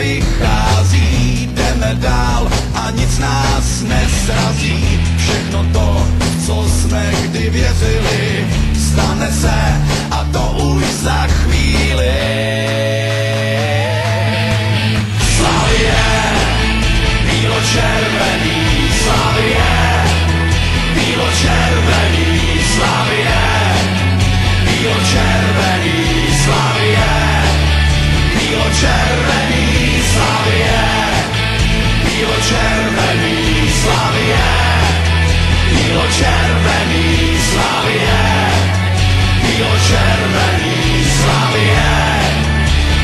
nevychází, jdeme dál a nic nás nesrazí. Všechno to, co jsme kdy věřili, stane se a to už za chvíli. Slavie, bílo-červený, Slavie, bílo-červený, Slavie, bílo-červený, Slavie, bílo-červený, Slavie, bílo-červený, Slavie, bílo-červený, Slavie, bílo-červený, Slavie,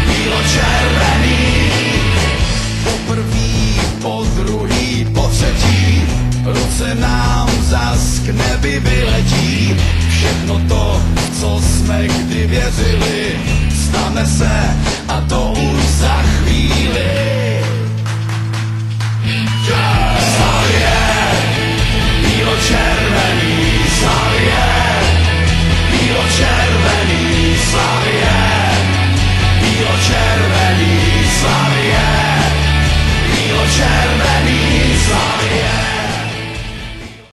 bílo-červený. Poprvý, po druhý, po třetí, ruce nám zas k nebi vyletí. Všechno to, co jsme kdy věřili, stane se a to už za chvíli.